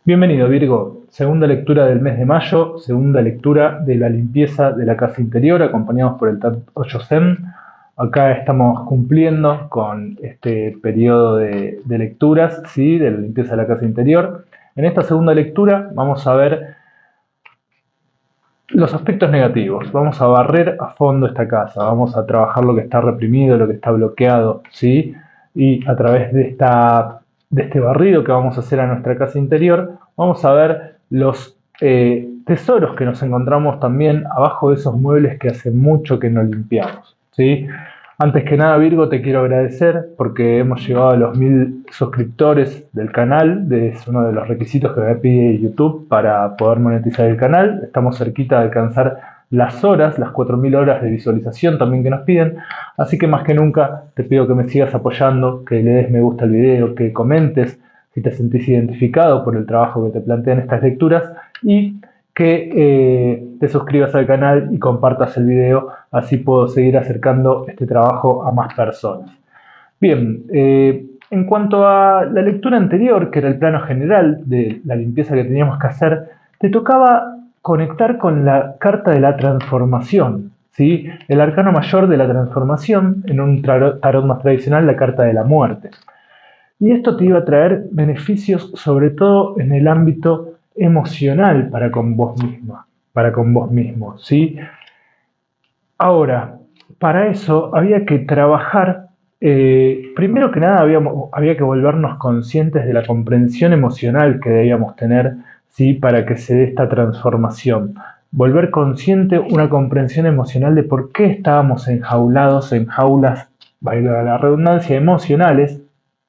Bienvenido Virgo, segunda lectura del mes de mayo, segunda lectura de la limpieza de la casa interior, acompañados por el Tarot Zen. Acá estamos cumpliendo con este periodo de lecturas, ¿sí? De la limpieza de la casa interior. En esta segunda lectura vamos a ver los aspectos negativos, vamos a barrer a fondo esta casa, vamos a trabajar lo que está reprimido, lo que está bloqueado, ¿sí? Y a través de este barrido que vamos a hacer a nuestra casa interior, vamos a ver los tesoros que nos encontramos también abajo de esos muebles que hace mucho que no limpiamos, ¿sí? Antes que nada, Virgo, te quiero agradecer porque hemos llegado a los 1000 suscriptores del canal. Es uno de los requisitos que me pide YouTube para poder monetizar el canal. Estamos cerquita de alcanzar las horas, las 4000 horas de visualización también que nos piden. Así que más que nunca te pido que me sigas apoyando, que le des me gusta al video, que comentes si te sentís identificado por el trabajo que te plantean estas lecturas y que te suscribas al canal y compartas el video, así puedo seguir acercando este trabajo a más personas. Bien, en cuanto a la lectura anterior, que era el plano general de la limpieza que teníamos que hacer, te tocaba conectar con la carta de la transformación, ¿sí? El arcano mayor de la transformación, en un tarot más tradicional, la carta de la muerte. Y esto te iba a traer beneficios, sobre todo en el ámbito emocional para con vos misma, para con vos mismo, ¿sí? Ahora, para eso había que trabajar, primero que nada había que volvernos conscientes de la comprensión emocional que debíamos tener, ¿sí? Para que se dé esta transformación. Volver consciente una comprensión emocional de por qué estábamos enjaulados en jaulas, valga la redundancia, emocionales.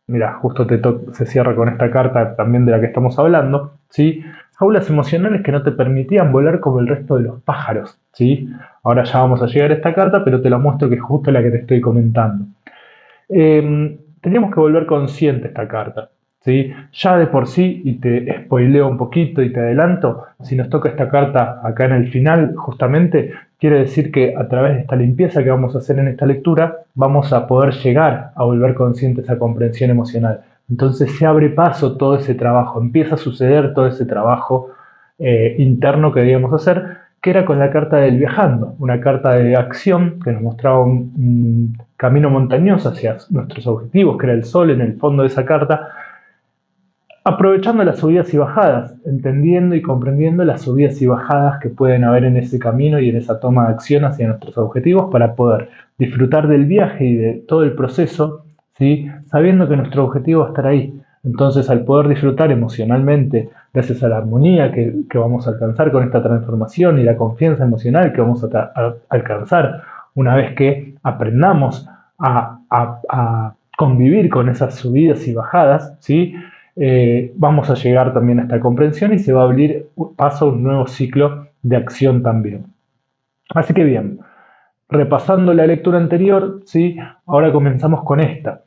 Mira, justo se cierra con esta carta también de la que estamos hablando, ¿sí? Jaulas emocionales que no te permitían volar como el resto de los pájaros, ¿sí? Ahora ya vamos a llegar a esta carta, pero te la muestro que es justo la que te estoy comentando. Teníamos que volver consciente esta carta, ¿sí? Ya de por sí, y te spoileo un poquito y te adelanto, si nos toca esta carta acá en el final, justamente, quiere decir que a través de esta limpieza que vamos a hacer en esta lectura, vamos a poder llegar a volver conscientes a comprensión emocional. Entonces se abre paso todo ese trabajo, empieza a suceder todo ese trabajo interno que debíamos hacer, que era con la carta del viajando, una carta de acción que nos mostraba un camino montañoso hacia nuestros objetivos, que era el sol en el fondo de esa carta, aprovechando las subidas y bajadas, entendiendo y comprendiendo las subidas y bajadas que pueden haber en ese camino y en esa toma de acción hacia nuestros objetivos para poder disfrutar del viaje y de todo el proceso, ¿sí? Sabiendo que nuestro objetivo va a estar ahí. Entonces, al poder disfrutar emocionalmente, gracias a la armonía que vamos a alcanzar con esta transformación y la confianza emocional que vamos a alcanzar una vez que aprendamos a convivir con esas subidas y bajadas, ¿sí? Vamos a llegar también a esta comprensión y se va a abrir paso a un nuevo ciclo de acción también. Así que bien, repasando la lectura anterior, ¿sí? Ahora comenzamos con esta.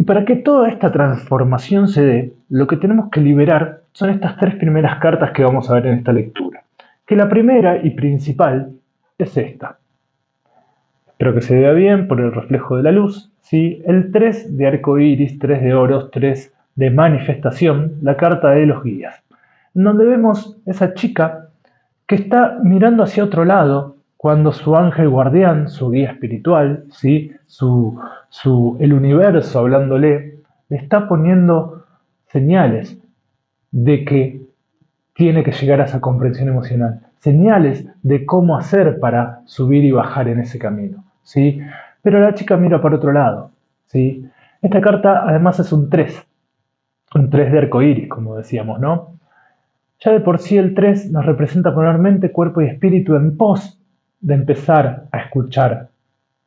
Y para que toda esta transformación se dé, lo que tenemos que liberar son estas tres primeras cartas que vamos a ver en esta lectura. Que la primera y principal es esta. Espero que se vea bien por el reflejo de la luz, ¿sí? El 3 de arco iris, 3 de oros, 3 de manifestación, la carta de los guías, en donde vemos esa chica que está mirando hacia otro lado cuando su ángel guardián, su guía espiritual, ¿sí? El universo hablándole, le está poniendo señales de que tiene que llegar a esa comprensión emocional, señales de cómo hacer para subir y bajar en ese camino, ¿sí? Pero la chica mira para otro lado, ¿sí? Esta carta además es un 3 de arco iris, como decíamos, ¿no? Ya de por sí el 3 nos representa poner mente, cuerpo y espíritu en pos de empezar a escuchar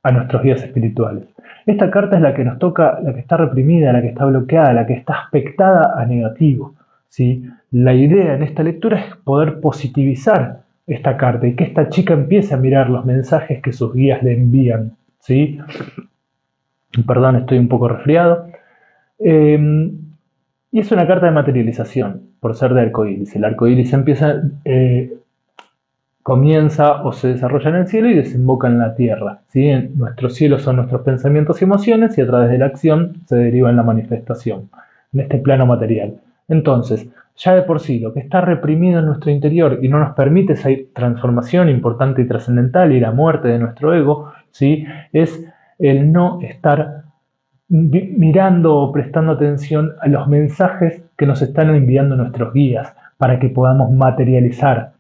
a nuestros guías espirituales. Esta carta es la que nos toca, la que está reprimida, la que está bloqueada, la que está aspectada a negativo, ¿sí? La idea en esta lectura es poder positivizar esta carta y que esta chica empiece a mirar los mensajes que sus guías le envían, ¿sí? Perdón, estoy un poco resfriado. Y es una carta de materialización, por ser de arcoíris. El arcoíris comienza o se desarrolla en el cielo y desemboca en la tierra, ¿sí? Nuestros cielos son nuestros pensamientos y emociones y a través de la acción se deriva en la manifestación, en este plano material. Entonces, ya de por sí, lo que está reprimido en nuestro interior y no nos permite esa transformación importante y trascendental y la muerte de nuestro ego, ¿sí? Es el no estar mirando o prestando atención a los mensajes que nos están enviando nuestros guías para que podamos materializar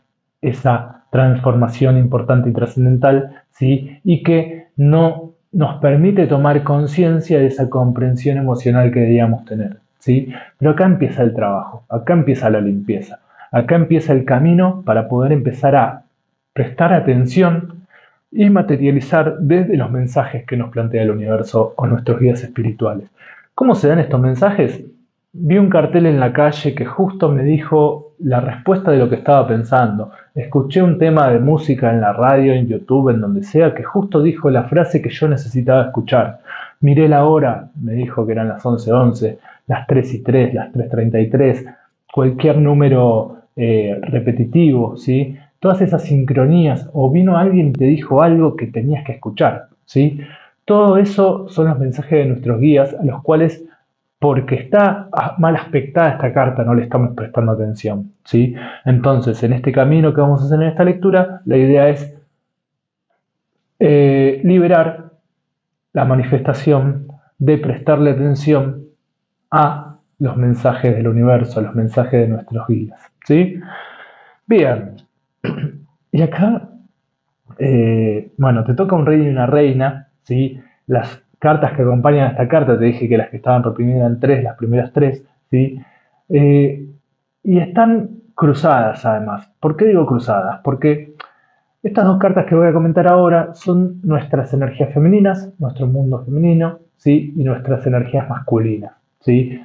esa transformación importante y trascendental, ¿sí? Y que no nos permite tomar conciencia de esa comprensión emocional que debíamos tener, ¿sí? Pero acá empieza el trabajo, acá empieza la limpieza, acá empieza el camino para poder empezar a prestar atención y materializar desde los mensajes que nos plantea el universo o nuestros guías espirituales. ¿Cómo se dan estos mensajes? Vi un cartel en la calle que justo me dijo la respuesta de lo que estaba pensando. Escuché un tema de música en la radio, en YouTube, en donde sea, que justo dijo la frase que yo necesitaba escuchar. Miré la hora, me dijo que eran las 11:11, las 3:03, las 3:33, cualquier número repetitivo, ¿sí? Todas esas sincronías, o vino alguien y te dijo algo que tenías que escuchar, ¿sí? Todo eso son los mensajes de nuestros guías a los cuales, porque está mal aspectada esta carta, no le estamos prestando atención, ¿sí? Entonces, en este camino que vamos a hacer en esta lectura, la idea es liberar la manifestación de prestarle atención a los mensajes del universo, a los mensajes de nuestros guías, ¿sí? Bien, y acá, bueno, te toca un rey y una reina, ¿sí? Las cartas que acompañan a esta carta, te dije que las que estaban reprimidas eran tres, las primeras tres, ¿sí? Y están cruzadas además. ¿Por qué digo cruzadas? Porque estas dos cartas que voy a comentar ahora son nuestras energías femeninas, nuestro mundo femenino, ¿sí? Y nuestras energías masculinas, ¿sí?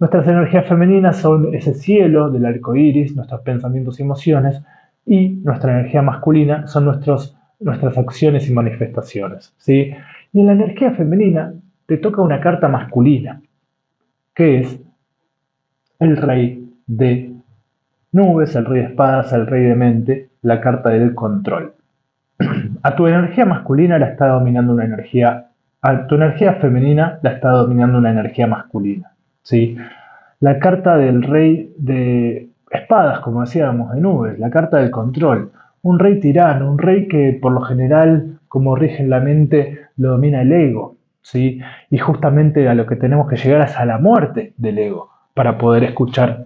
Nuestras energías femeninas son ese cielo del arco iris, nuestros pensamientos y emociones, y nuestra energía masculina son nuestras acciones y manifestaciones, ¿sí? Y en la energía femenina te toca una carta masculina, que es el rey de nubes, el rey de espadas, el rey de mente, la carta del control. A tu energía masculina la está dominando una energía, a tu energía femenina la está dominando una energía masculina, ¿sí? La carta del rey de espadas, como decíamos, de nubes, la carta del control, un rey tirano, un rey que por lo general, como rige en la mente, lo domina el ego, ¿sí? Y justamente a lo que tenemos que llegar es a la muerte del ego para poder escuchar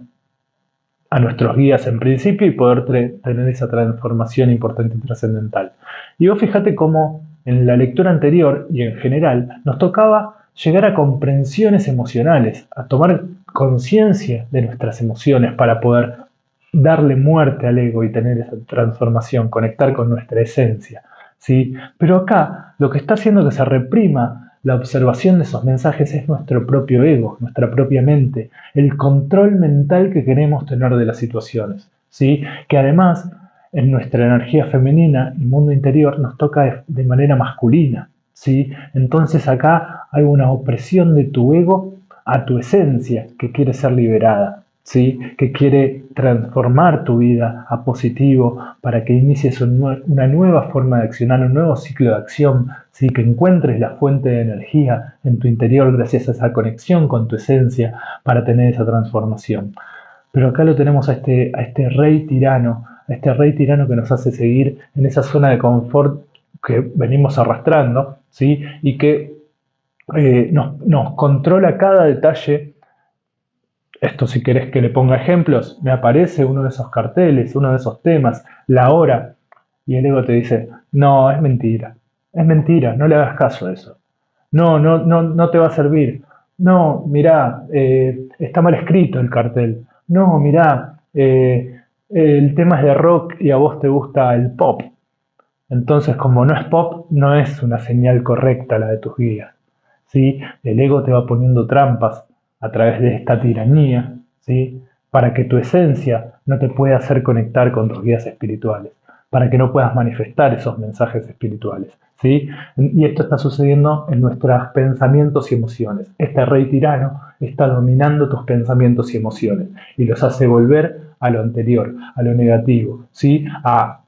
a nuestros guías en principio y poder tener esa transformación importante y trascendental. Y vos fíjate cómo en la lectura anterior y en general nos tocaba llegar a comprensiones emocionales, a tomar conciencia de nuestras emociones para poder darle muerte al ego y tener esa transformación, conectar con nuestra esencia, ¿sí? Pero acá lo que está haciendo que se reprima la observación de esos mensajes es nuestro propio ego, nuestra propia mente, el control mental que queremos tener de las situaciones, ¿sí? Que además en nuestra energía femenina y mundo interior nos toca de manera masculina, ¿sí? Entonces acá hay una opresión de tu ego a tu esencia que quiere ser liberada, ¿sí? Que quiere transformar tu vida a positivo para que inicies una nueva forma de accionar, un nuevo ciclo de acción, ¿sí? Que encuentres la fuente de energía en tu interior gracias a esa conexión con tu esencia para tener esa transformación. Pero acá lo tenemos a este rey tirano, que nos hace seguir en esa zona de confort que venimos arrastrando, ¿sí? Y que nos controla cada detalle. Esto, si querés que le ponga ejemplos, me aparece uno de esos carteles, uno de esos temas, la hora, y el ego te dice, no, es mentira, no le hagas caso a eso. No, no, no, no te va a servir. No, mirá, está mal escrito el cartel. No, mirá, el tema es de rock y a vos te gusta el pop. Entonces, como no es pop, no es una señal correcta la de tus guías, ¿sí? El ego te va poniendo trampas a través de esta tiranía, ¿sí? Para que tu esencia no te pueda hacer conectar con tus guías espirituales, para que no puedas manifestar esos mensajes espirituales, ¿sí? Y esto está sucediendo en nuestros pensamientos y emociones. Este rey tirano está dominando tus pensamientos y emociones y los hace volver a lo anterior, a lo negativo, ¿sí? A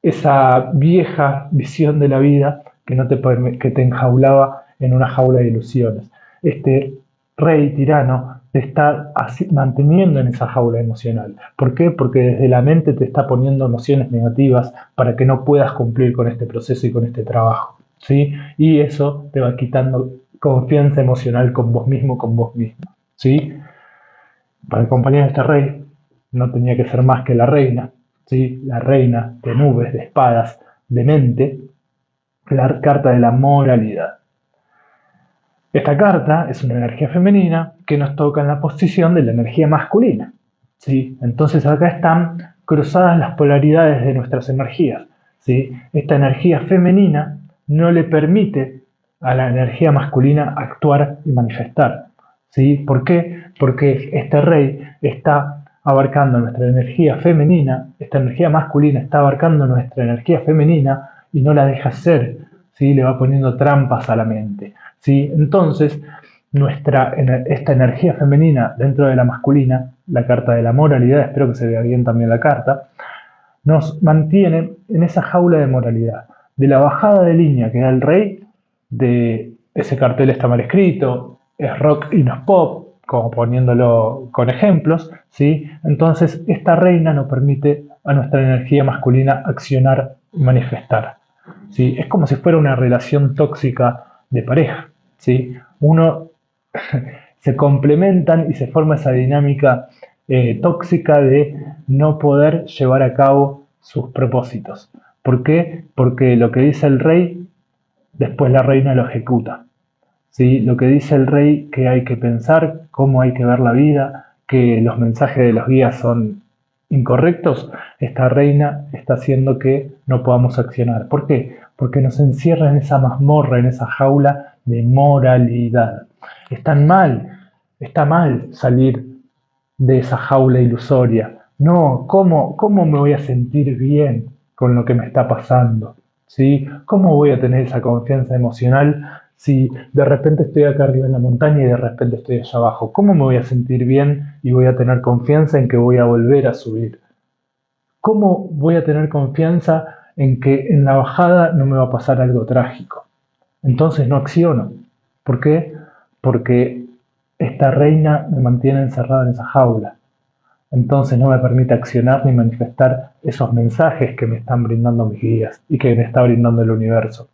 esa vieja visión de la vida que te enjaulaba en una jaula de ilusiones. Este rey tirano te está manteniendo en esa jaula emocional. ¿Por qué? Porque desde la mente te está poniendo emociones negativas para que no puedas cumplir con este proceso y con este trabajo, ¿sí? Y eso te va quitando confianza emocional con vos mismo, con vos mismo, ¿sí? Para acompañar a este rey no tenía que ser más que la reina, ¿sí? La reina de nubes, de espadas, de mente, la carta de la moralidad. Esta carta es una energía femenina que nos toca en la posición de la energía masculina, ¿sí? Entonces acá están cruzadas las polaridades de nuestras energías, ¿sí? Esta energía femenina no le permite a la energía masculina actuar y manifestar, ¿sí? ¿Por qué? Porque este rey está abarcando nuestra energía femenina, esta energía masculina está abarcando nuestra energía femenina y no la deja ser, ¿sí? Le va poniendo trampas a la mente, ¿sí? Entonces, esta energía femenina dentro de la masculina, la carta de la moralidad, espero que se vea bien también la carta, nos mantiene en esa jaula de moralidad, de la bajada de línea que da el rey, de ese cartel está mal escrito, es rock y no es pop, como poniéndolo con ejemplos, ¿sí? Entonces esta reina nos permite a nuestra energía masculina accionar y manifestar, ¿sí? Es como si fuera una relación tóxica de pareja, ¿sí? Uno se complementan y se forma esa dinámica tóxica de no poder llevar a cabo sus propósitos. ¿Por qué? Porque lo que dice el rey, después la reina lo ejecuta. ¿Sí? Lo que dice el rey que hay que pensar, cómo hay que ver la vida, que los mensajes de los guías son incorrectos, esta reina está haciendo que no podamos accionar. ¿Por qué? Porque nos encierra en esa mazmorra, en esa jaula de moralidad. Está mal salir de esa jaula ilusoria. No, ¿cómo me voy a sentir bien con lo que me está pasando? ¿Sí? ¿Cómo voy a tener esa confianza emocional si de repente estoy acá arriba en la montaña y de repente estoy allá abajo? ¿Cómo me voy a sentir bien y voy a tener confianza en que voy a volver a subir? ¿Cómo voy a tener confianza en que en la bajada no me va a pasar algo trágico? Entonces no acciono. ¿Por qué? Porque esta reina me mantiene encerrada en esa jaula. Entonces no me permite accionar ni manifestar esos mensajes que me están brindando mis guías y que me está brindando el universo.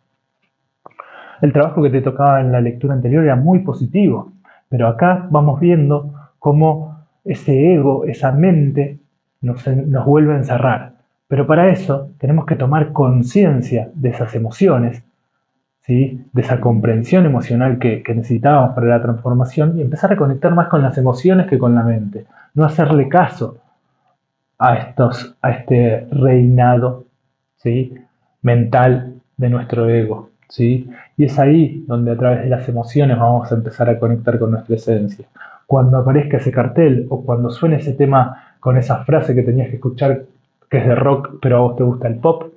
El trabajo que te tocaba en la lectura anterior era muy positivo, pero acá vamos viendo cómo ese ego, esa mente, nos vuelve a encerrar. Pero para eso tenemos que tomar conciencia de esas emociones, ¿sí? De esa comprensión emocional que necesitábamos para la transformación y empezar a conectar más con las emociones que con la mente. No hacerle caso a este reinado, ¿sí? Mental de nuestro ego, ¿sí? Y es ahí donde a través de las emociones vamos a empezar a conectar con nuestra esencia. Cuando aparezca ese cartel o cuando suene ese tema con esa frase que tenías que escuchar que es de rock, pero a vos te gusta el pop,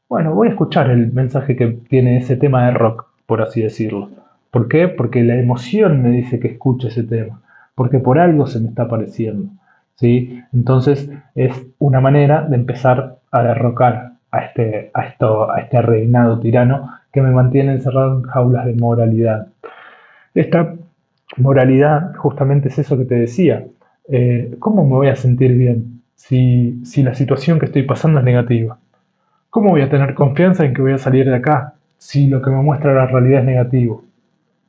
bueno, voy a escuchar el mensaje que tiene ese tema de rock, por así decirlo. ¿Por qué? Porque la emoción me dice que escuche ese tema, porque por algo se me está apareciendo, ¿sí? Entonces es una manera de empezar a derrocar a este reinado tirano que me mantiene encerrado en jaulas de moralidad. Esta moralidad justamente es eso que te decía. ¿Cómo me voy a sentir bien si la situación que estoy pasando es negativa? ¿Cómo voy a tener confianza en que voy a salir de acá si lo que me muestra la realidad es negativo?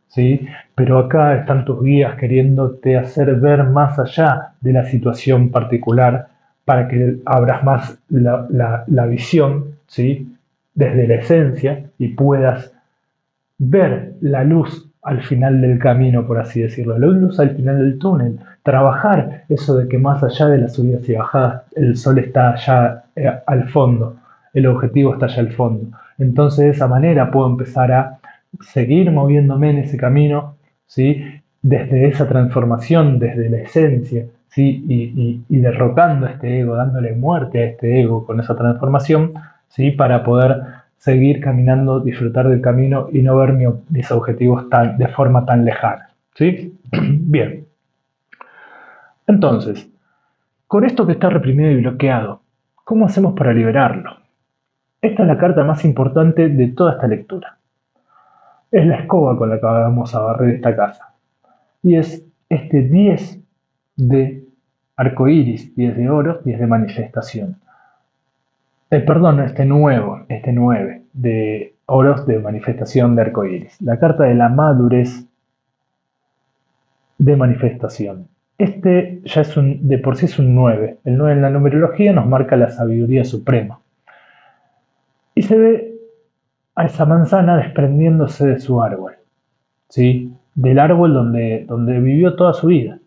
¿Sí? Pero acá están tus guías queriéndote hacer ver más allá de la situación particular para que abras más la visión, ¿sí? Desde la esencia y puedas ver la luz al final del camino, por así decirlo, la luz al final del túnel, trabajar eso de que más allá de las subidas y bajadas, el sol está allá al fondo, el objetivo está allá al fondo. Entonces de esa manera puedo empezar a seguir moviéndome en ese camino, ¿sí? Desde esa transformación, desde la esencia, ¿sí? Y derrocando a este ego, dándole muerte a este ego con esa transformación, ¿sí? Para poder seguir caminando, disfrutar del camino y no ver mis objetivos de forma tan lejana. ¿Sí? Bien. Entonces, con esto que está reprimido y bloqueado, ¿cómo hacemos para liberarlo? Esta es la carta más importante de toda esta lectura. Es la escoba con la que vamos a barrer esta casa. Y es este 10 de arcoíris, 10 de oro, 10 de manifestación. Perdón, este 9 de oros de manifestación de arcoíris. La carta de la madurez de manifestación. Este ya es de por sí es un 9. El 9 en la numerología nos marca la sabiduría suprema. Y se ve a esa manzana desprendiéndose de su árbol, ¿sí? Del árbol donde vivió toda su vida.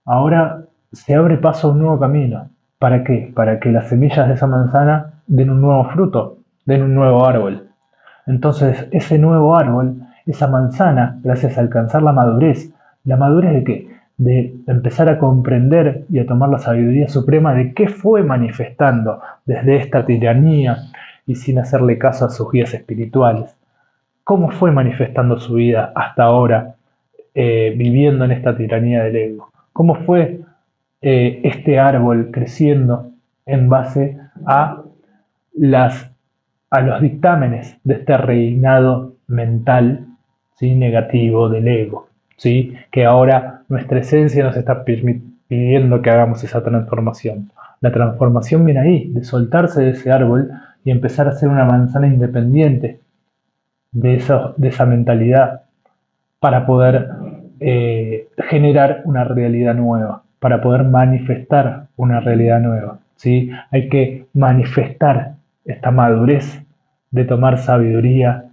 Ahora se abre paso a un nuevo camino. ¿Para qué? Para que las semillas de esa manzana den un nuevo fruto, den un nuevo árbol. Entonces, ese nuevo árbol, esa manzana, gracias a alcanzar ¿la madurez de qué? De empezar a comprender y a tomar la sabiduría suprema de qué fue manifestando desde esta tiranía y sin hacerle caso a sus guías espirituales. ¿Cómo fue manifestando su vida hasta ahora, viviendo en esta tiranía del ego? ¿Cómo fue este árbol creciendo en base a los dictámenes de este reinado mental, ¿sí? Negativo del ego, ¿sí? Que ahora nuestra esencia nos está pidiendo que hagamos esa transformación. La transformación viene ahí, de soltarse de ese árbol y empezar a ser una manzana independiente de esa mentalidad para poder generar una realidad nueva, para poder manifestar una realidad nueva, ¿sí? Hay que manifestar esta madurez de tomar sabiduría,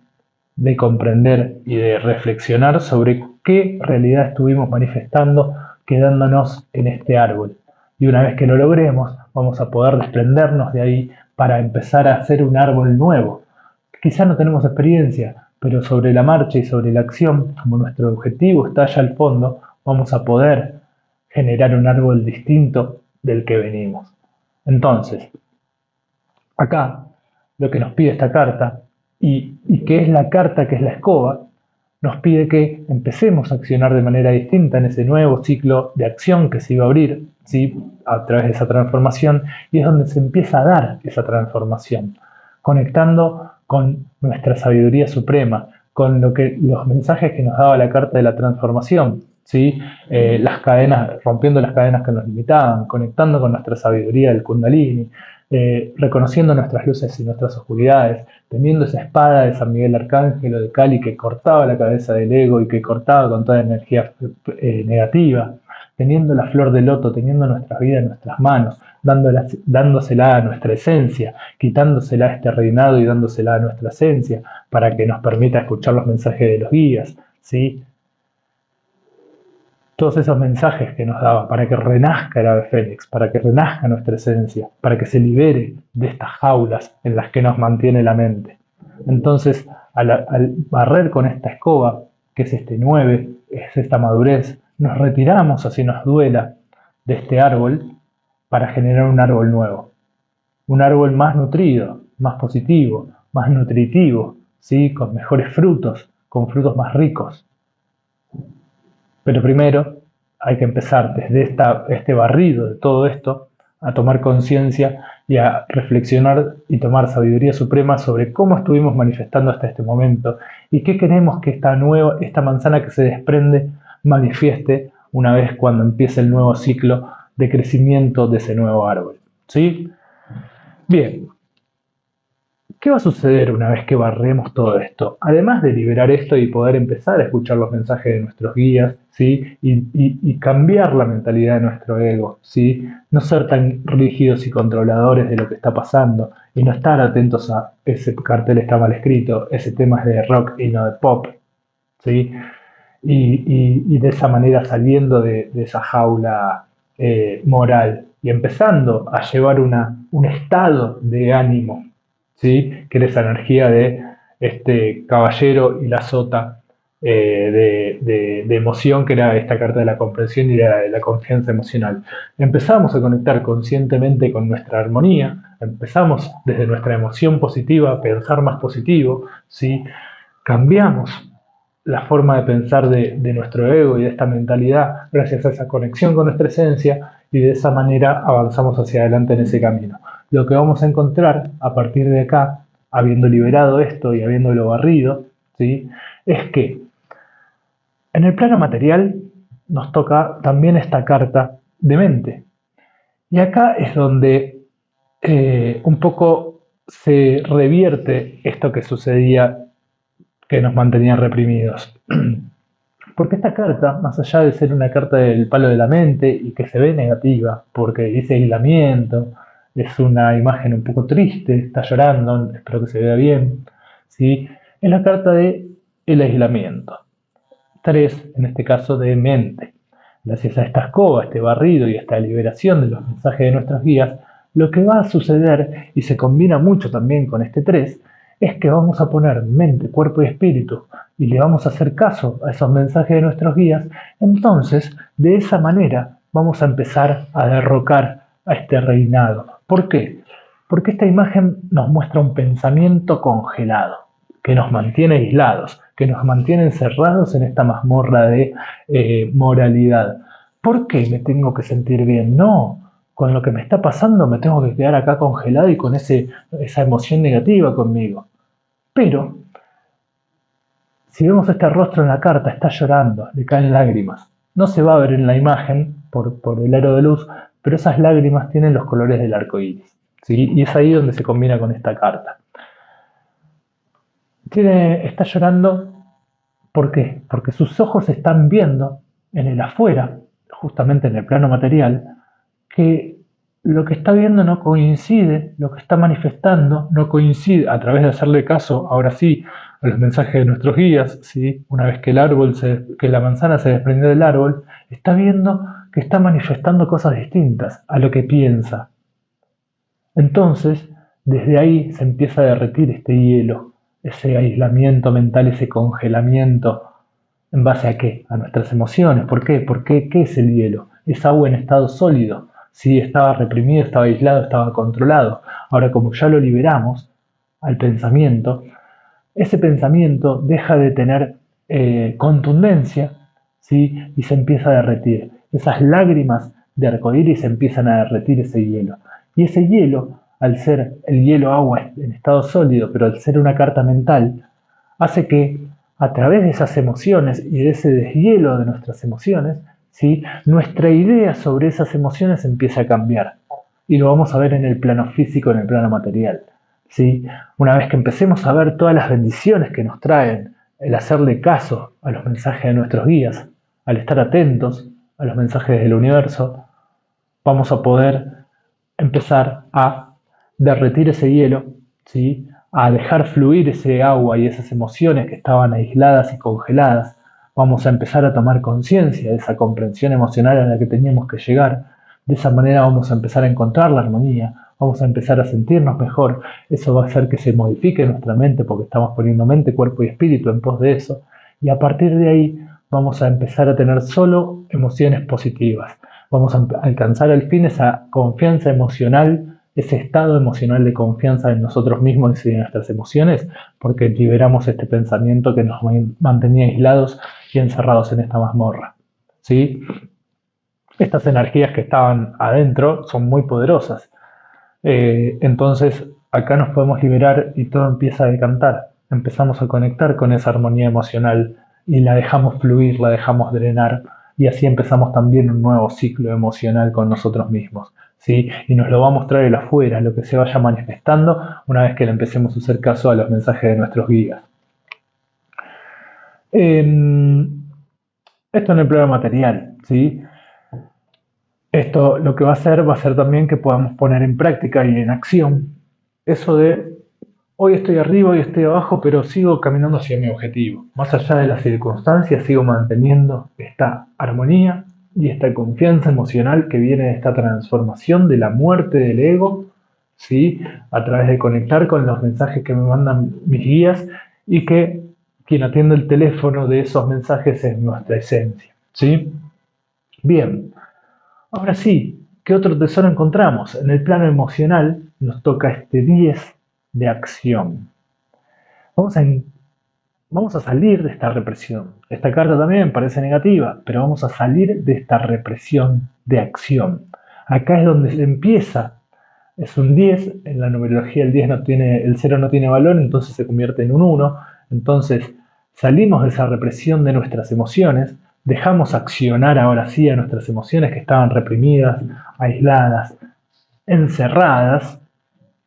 de comprender y de reflexionar sobre qué realidad estuvimos manifestando quedándonos en este árbol. Y una vez que lo logremos, vamos a poder desprendernos de ahí para empezar a hacer un árbol nuevo. Quizá no tenemos experiencia, pero sobre la marcha y sobre la acción, como nuestro objetivo está allá al fondo, vamos a poder generar un árbol distinto del que venimos. Entonces, acá lo que nos pide esta carta, y que es la carta que es la escoba, nos pide que empecemos a accionar de manera distinta en ese nuevo ciclo de acción que se iba a abrir, ¿sí? A través de esa transformación, y es donde se empieza a dar esa transformación, conectando con nuestra sabiduría suprema, con los mensajes que nos daba la carta de la transformación, ¿sí? Las cadenas, rompiendo las cadenas que nos limitaban, conectando con nuestra sabiduría del Kundalini, reconociendo nuestras luces y nuestras oscuridades, teniendo esa espada de San Miguel Arcángel o de Cali que cortaba la cabeza del ego y que cortaba con toda energía negativa, teniendo la flor de loto, teniendo nuestra vida en nuestras manos, dándosela a nuestra esencia, quitándosela a este reinado y dándosela a nuestra esencia para que nos permita escuchar los mensajes de los guías, ¿sí? Todos esos mensajes que nos daba para que renazca el ave fénix, para que renazca nuestra esencia, para que se libere de estas jaulas en las que nos mantiene la mente. Entonces, al barrer con esta escoba, que es este 9, es esta madurez, nos retiramos, así nos duela, de este árbol para generar un árbol nuevo. Un árbol más nutrido, más positivo, más nutritivo, ¿sí? Con mejores frutos, con frutos más ricos. Pero primero hay que empezar desde este barrido de todo esto a tomar conciencia y a reflexionar y tomar sabiduría suprema sobre cómo estuvimos manifestando hasta este momento y qué queremos que esta manzana que se desprende manifieste una vez cuando empiece el nuevo ciclo de crecimiento de ese nuevo árbol. ¿Sí? Bien. ¿Qué va a suceder una vez que barremos todo esto? Además de liberar esto y poder empezar a escuchar los mensajes de nuestros guías, ¿sí? Y cambiar la mentalidad de nuestro ego, ¿sí? No ser tan rígidos y controladores de lo que está pasando y no estar atentos a ese cartel está mal escrito, ese tema es de rock y no de pop, ¿sí? Y de esa manera saliendo de esa jaula moral y empezando a llevar un estado de ánimo, ¿sí? Que era esa energía de este caballero y la sota de emoción, que era esta carta de la comprensión y de la confianza emocional. Empezamos a conectar conscientemente con nuestra armonía, empezamos desde nuestra emoción positiva a pensar más positivo, ¿sí? Cambiamos la forma de pensar de nuestro ego y de esta mentalidad gracias a esa conexión con nuestra esencia y de esa manera avanzamos hacia adelante en ese camino. Lo que vamos a encontrar a partir de acá, habiendo liberado esto y habiéndolo barrido, ¿sí? Es que en el plano material nos toca también esta carta de mente. Y acá es donde un poco se revierte esto que sucedía, que nos mantenía reprimidos. Porque esta carta, más allá de ser una carta del palo de la mente y que se ve negativa, porque dice aislamiento, es una imagen un poco triste, está llorando, espero que se vea bien, ¿sí? Es la carta de el aislamiento. 3, en este caso de mente. Gracias a esta escoba, este barrido y esta liberación de los mensajes de nuestros guías, lo que va a suceder, y se combina mucho también con este 3, es que vamos a poner mente, cuerpo y espíritu y le vamos a hacer caso a esos mensajes de nuestros guías. Entonces, de esa manera vamos a empezar a derrocar a este reinado. ¿Por qué? Porque esta imagen nos muestra un pensamiento congelado, que nos mantiene aislados, que nos mantiene encerrados en esta mazmorra de moralidad. ¿Por qué me tengo que sentir bien? No, con lo que me está pasando me tengo que quedar acá congelado y con esa emoción negativa conmigo. Pero, si vemos este rostro en la carta, está llorando, le caen lágrimas. No se va a ver en la imagen por el aro de luz, pero esas lágrimas tienen los colores del arco iris, ¿sí? Y es ahí donde se combina con esta carta. Está llorando, ¿por qué? Porque sus ojos están viendo en el afuera, justamente en el plano material, que lo que está viendo no coincide, lo que está manifestando no coincide, a través de hacerle caso, ahora sí, a los mensajes de nuestros guías, ¿sí? Una vez que que la manzana se desprendió del árbol, está viendo que está manifestando cosas distintas a lo que piensa. Entonces, desde ahí se empieza a derretir este hielo, ese aislamiento mental, ese congelamiento. ¿En base a qué? A nuestras emociones. ¿Por qué? Porque ¿qué es el hielo? Es agua en estado sólido. Sí, estaba reprimido, estaba aislado, estaba controlado. Ahora, como ya lo liberamos al pensamiento, ese pensamiento deja de tener contundencia, ¿sí? Y se empieza a derretir. Esas lágrimas de arcoíris empiezan a derretir ese hielo. Y ese hielo, al ser el hielo agua en estado sólido, pero al ser una carta mental, hace que a través de esas emociones y de ese deshielo de nuestras emociones, ¿sí? Nuestra idea sobre esas emociones empieza a cambiar. Y lo vamos a ver en el plano físico, en el plano material, ¿sí? Una vez que empecemos a ver todas las bendiciones que nos traen el hacerle caso a los mensajes de nuestros guías, al estar atentos a los mensajes del universo, vamos a poder empezar a derretir ese hielo, ¿sí? A dejar fluir ese agua y esas emociones que estaban aisladas y congeladas. Vamos a empezar a tomar conciencia de esa comprensión emocional a la que teníamos que llegar. De esa manera vamos a empezar a encontrar la armonía, vamos a empezar a sentirnos mejor. Eso va a hacer que se modifique nuestra mente porque estamos poniendo mente, cuerpo y espíritu en pos de eso. Y a partir de ahí vamos a empezar a tener solo emociones positivas. Vamos a alcanzar al fin esa confianza emocional, ese estado emocional de confianza en nosotros mismos y en nuestras emociones, porque liberamos este pensamiento que nos mantenía aislados y encerrados en esta mazmorra, ¿sí? Estas energías que estaban adentro son muy poderosas. Entonces, acá nos podemos liberar y todo empieza a decantar. Empezamos a conectar con esa armonía emocional y la dejamos fluir, la dejamos drenar, y así empezamos también un nuevo ciclo emocional con nosotros mismos, ¿sí? Y nos lo va a mostrar el afuera, lo que se vaya manifestando una vez que le empecemos a hacer caso a los mensajes de nuestros guías. Esto en el plano material, ¿sí? Esto lo que va a ser también que podamos poner en práctica y en acción eso de hoy estoy arriba, hoy estoy abajo, pero sigo caminando hacia mi objetivo. Más allá de las circunstancias, sigo manteniendo esta armonía y esta confianza emocional que viene de esta transformación de la muerte del ego, ¿sí? A través de conectar con los mensajes que me mandan mis guías y que quien atiende el teléfono de esos mensajes es nuestra esencia, ¿sí? Bien, ahora sí, ¿qué otro tesoro encontramos? En el plano emocional nos toca este 10 de acción. Vamos a salir de esta represión. Esta carta también parece negativa, pero vamos a salir de esta represión de acción. Acá es donde se empieza. Es un 10, en la numerología el 0 no tiene valor, entonces se convierte en un 1. Entonces salimos de esa represión de nuestras emociones, dejamos accionar ahora sí a nuestras emociones que estaban reprimidas, aisladas, encerradas,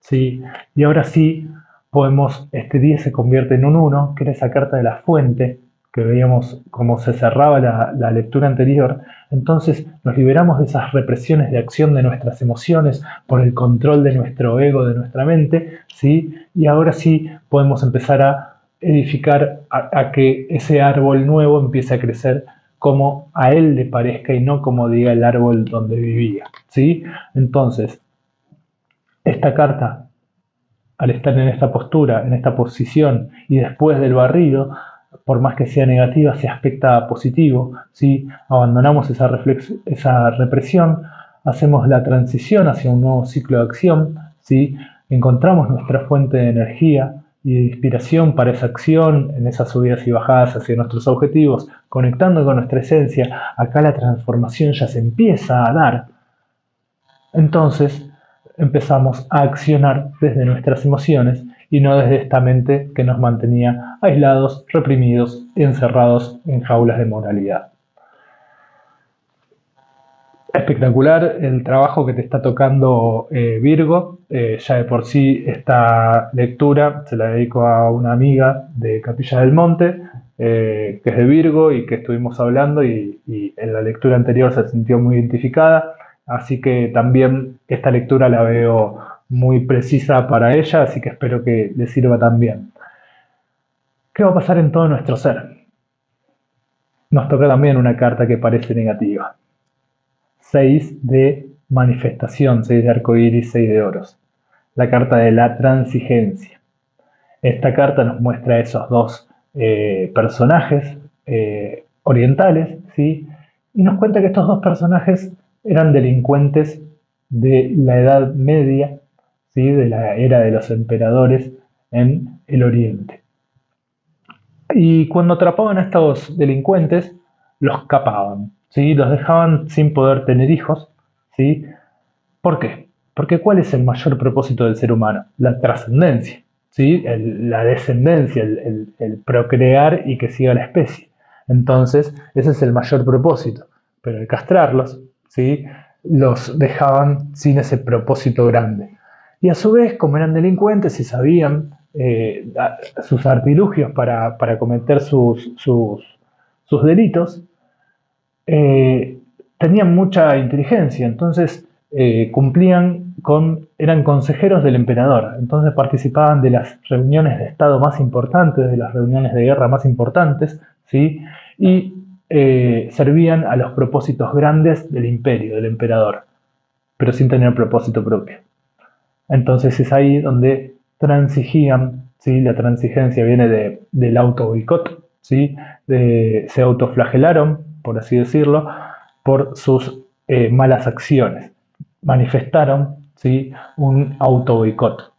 ¿sí? Y ahora sí podemos, este 10 se convierte en un 1, que era esa carta de la fuente, que veíamos cómo se cerraba la lectura anterior. Entonces nos liberamos de esas represiones de acción de nuestras emociones por el control de nuestro ego, de nuestra mente, ¿sí? Y ahora sí podemos empezar a edificar, a que ese árbol nuevo empiece a crecer como a él le parezca y no como diga el árbol donde vivía, ¿sí? Entonces, esta carta, al estar en esta postura, en esta posición y después del barrido, por más que sea negativa, se aspecta positivo, ¿sí? Abandonamos esa represión, hacemos la transición hacia un nuevo ciclo de acción, ¿sí? Encontramos nuestra fuente de energía y de inspiración para esa acción, en esas subidas y bajadas hacia nuestros objetivos, conectando con nuestra esencia. Acá la transformación ya se empieza a dar. Entonces empezamos a accionar desde nuestras emociones y no desde esta mente que nos mantenía aislados, reprimidos y encerrados en jaulas de moralidad. Espectacular el trabajo que te está tocando, Virgo. Ya de por sí esta lectura se la dedico a una amiga de Capilla del Monte, que es de Virgo y que estuvimos hablando y en la lectura anterior se sintió muy identificada. Así que también esta lectura la veo muy precisa para ella, así que espero que le sirva también. ¿Qué va a pasar en todo nuestro ser? Nos toca también una carta que parece negativa. 6 de manifestación, 6 de arcoíris, 6 de oros. La carta de la transigencia. Esta carta nos muestra a esos dos personajes orientales, ¿sí? Y nos cuenta que estos dos personajes eran delincuentes de la Edad Media, ¿sí? De la era de los emperadores en el Oriente. Y cuando atrapaban a estos delincuentes, los capaban, ¿sí? Los dejaban sin poder tener hijos, ¿sí? ¿Por qué? Porque ¿cuál es el mayor propósito del ser humano? La trascendencia, ¿sí? La descendencia, el procrear y que siga la especie. Entonces, ese es el mayor propósito. Pero al castrarlos, ¿sí? Los dejaban sin ese propósito grande. Y a su vez, como eran delincuentes y sabían sus artilugios para cometer sus delitos, tenían mucha inteligencia, entonces eran consejeros del emperador, entonces participaban de las reuniones de Estado más importantes, de las reuniones de guerra más importantes, ¿sí? Y servían a los propósitos grandes del imperio, del emperador, pero sin tener propósito propio. Entonces es ahí donde transigían, ¿sí? La transigencia viene del auto-boicot, ¿sí? Se autoflagelaron, por así decirlo, por sus malas acciones. Manifestaron, ¿sí? Un auto-boicot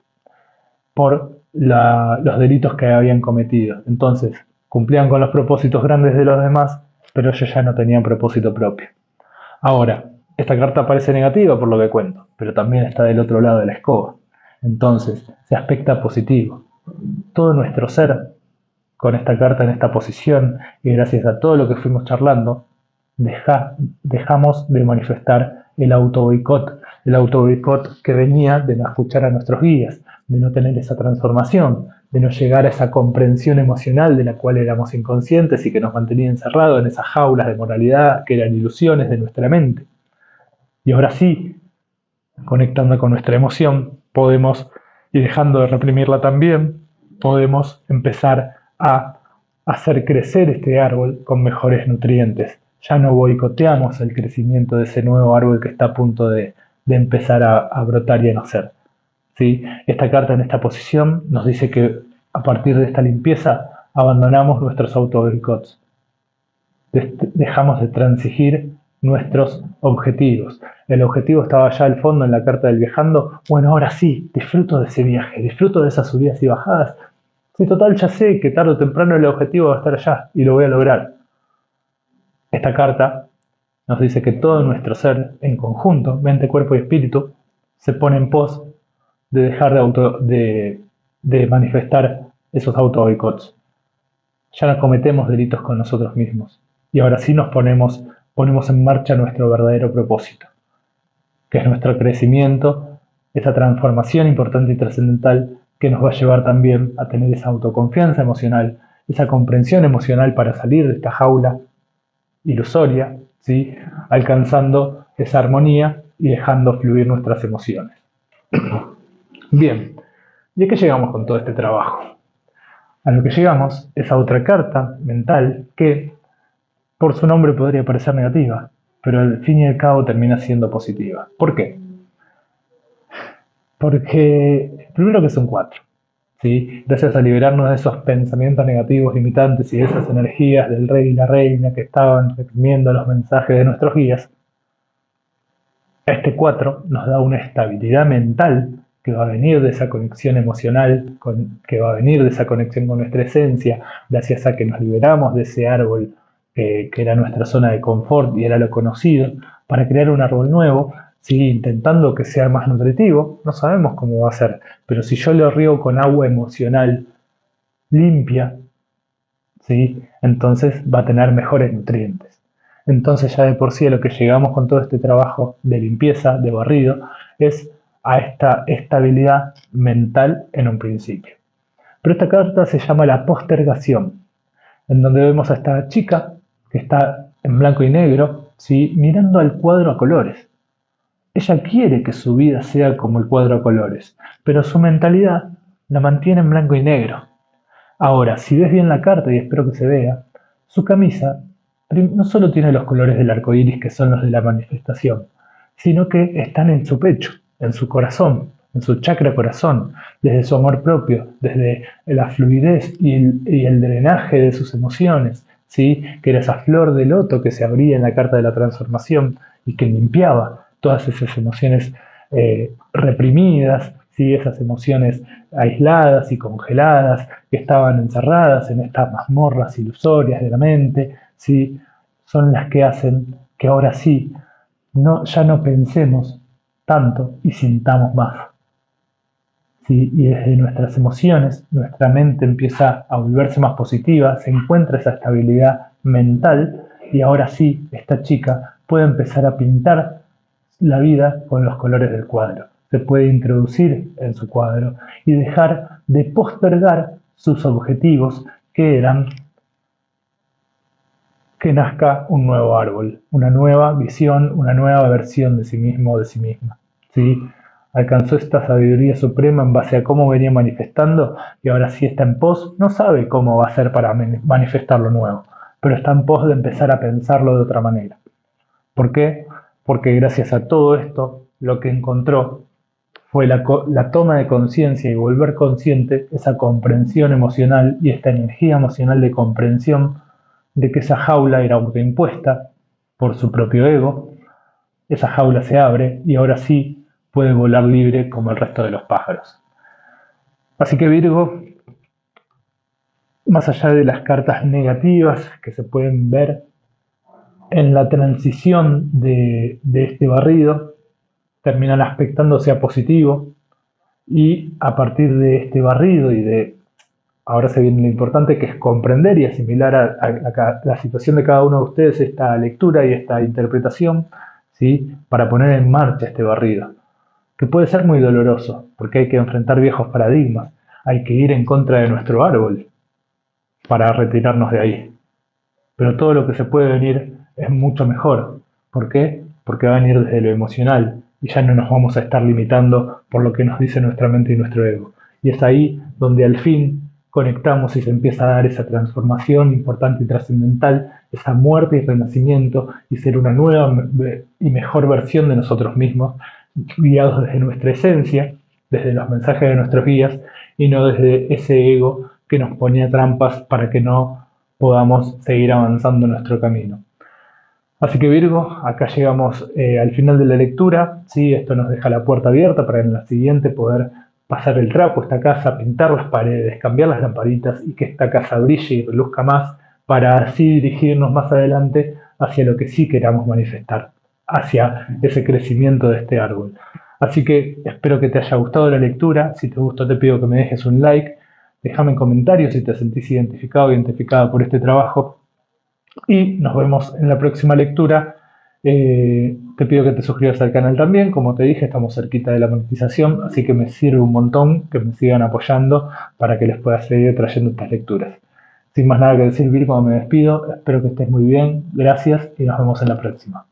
por los delitos que habían cometido. Entonces cumplían con los propósitos grandes de los demás, pero ellos ya no tenían propósito propio. Ahora, esta carta parece negativa por lo que cuento, pero también está del otro lado de la escoba. Entonces, se aspecta positivo. Todo nuestro ser, con esta carta en esta posición, y gracias a todo lo que fuimos charlando, dejamos de manifestar el auto-boicot que venía de no escuchar a nuestros guías, de no tener esa transformación, de no llegar a esa comprensión emocional de la cual éramos inconscientes y que nos mantenía encerrados en esas jaulas de moralidad que eran ilusiones de nuestra mente. Y ahora sí, conectando con nuestra emoción, podemos, y dejando de reprimirla también, podemos empezar a hacer crecer este árbol con mejores nutrientes. Ya no boicoteamos el crecimiento de ese nuevo árbol que está a punto de empezar a brotar y a nacer, ¿sí? Esta carta en esta posición nos dice que a partir de esta limpieza abandonamos nuestros auto-boicots. Dejamos de transigir nuestros objetivos. El objetivo estaba allá al fondo en la carta del viajando. Bueno, ahora sí, disfruto de ese viaje, disfruto de esas subidas y bajadas. Sí, total, ya sé que tarde o temprano el objetivo va a estar allá y lo voy a lograr. Esta carta nos dice que todo nuestro ser en conjunto, mente, cuerpo y espíritu, se pone en pos de dejar de manifestar esos auto-boicots. Ya no cometemos delitos con nosotros mismos. y ahora sí ponemos en marcha nuestro verdadero propósito, que es nuestro crecimiento, esa transformación importante y trascendental que nos va a llevar también a tener esa autoconfianza emocional, esa comprensión emocional para salir de esta jaula ilusoria, ¿sí? Alcanzando esa armonía y dejando fluir nuestras emociones. Bien, ¿y a qué llegamos con todo este trabajo? A lo que llegamos es a otra carta mental que, por su nombre, podría parecer negativa, pero al fin y al cabo termina siendo positiva. ¿Por qué? Porque primero que son 4, ¿sí? Gracias a liberarnos de esos pensamientos negativos limitantes y de esas energías del rey y la reina que estaban reprimiendo los mensajes de nuestros guías, este 4 nos da una estabilidad mental que va a venir de esa conexión emocional, que va a venir de esa conexión con nuestra esencia, gracias a que nos liberamos de ese árbol que era nuestra zona de confort y era lo conocido, para crear un árbol nuevo, ¿sí? Intentando que sea más nutritivo. No sabemos cómo va a ser, pero si yo lo riego con agua emocional limpia, ¿sí? Entonces va a tener mejores nutrientes. Entonces ya de por sí a lo que llegamos con todo este trabajo de limpieza, de barrido, es a esta estabilidad mental en un principio. Pero esta carta se llama la postergación, en donde vemos a esta chica que está en blanco y negro, ¿sí? Mirando al cuadro a colores. Ella quiere que su vida sea como el cuadro a colores, pero su mentalidad la mantiene en blanco y negro. Ahora, si ves bien la carta, y espero que se vea, su camisa no solo tiene los colores del arco iris, que son los de la manifestación, sino que están en su pecho, en su corazón, en su chakra corazón, desde su amor propio, desde la fluidez y el drenaje de sus emociones, ¿sí? Que era esa flor de loto que se abría en la carta de la transformación y que limpiaba todas esas emociones reprimidas, ¿sí? Esas emociones aisladas y congeladas que estaban encerradas en estas mazmorras ilusorias de la mente, ¿sí? Son las que hacen que ahora sí ya no pensemos tanto y sintamos más. ¿Sí? Y desde nuestras emociones, nuestra mente empieza a volverse más positiva, se encuentra esa estabilidad mental y ahora sí, esta chica puede empezar a pintar la vida con los colores del cuadro. Se puede introducir en su cuadro y dejar de postergar sus objetivos, que eran que nazca un nuevo árbol, una nueva visión, una nueva versión de sí mismo o de sí misma. ¿Sí? Alcanzó esta sabiduría suprema en base a cómo venía manifestando y ahora sí está en pos, no sabe cómo va a ser para manifestar lo nuevo, pero está en pos de empezar a pensarlo de otra manera. ¿Por qué? Porque gracias a todo esto, lo que encontró fue la toma de conciencia y volver consciente esa comprensión emocional y esta energía emocional de comprensión de que esa jaula era autoimpuesta por su propio ego. Esa jaula se abre y ahora sí puede volar libre como el resto de los pájaros. Así que Virgo, más allá de las cartas negativas que se pueden ver en la transición de este barrido, terminan aspectándose a positivo y a partir de este barrido y de, ahora se viene lo importante, que es comprender y asimilar a la situación de cada uno de ustedes esta lectura y esta interpretación, ¿sí? Para poner en marcha este barrido, que puede ser muy doloroso, porque hay que enfrentar viejos paradigmas, hay que ir en contra de nuestro árbol para retirarnos de ahí. Pero todo lo que se puede venir es mucho mejor. ¿Por qué? Porque va a venir desde lo emocional y ya no nos vamos a estar limitando por lo que nos dice nuestra mente y nuestro ego. Y es ahí donde al fin conectamos y se empieza a dar esa transformación importante y trascendental, esa muerte y renacimiento y ser una nueva y mejor versión de nosotros mismos, guiados desde nuestra esencia, desde los mensajes de nuestros guías y no desde ese ego que nos ponía trampas para que no podamos seguir avanzando en nuestro camino. Así que Virgo, acá llegamos al final de la lectura, ¿sí? Esto nos deja la puerta abierta para en la siguiente poder pasar el trapo a esta casa, pintar las paredes, cambiar las lamparitas y que esta casa brille y reluzca más para así dirigirnos más adelante hacia lo que sí queramos manifestar, hacia ese crecimiento de este árbol. Así que espero que te haya gustado la lectura. Si te gustó te pido que me dejes un like, déjame en comentarios si te sentís identificado o identificada por este trabajo Y nos vemos en la próxima lectura. Te pido que te suscribas al canal también. Como te dije, estamos cerquita de la monetización, así que me sirve un montón que me sigan apoyando para que les pueda seguir trayendo estas lecturas. Sin más nada que decir, Virgo, me despido. Espero que estés muy bien. Gracias y nos vemos en la próxima.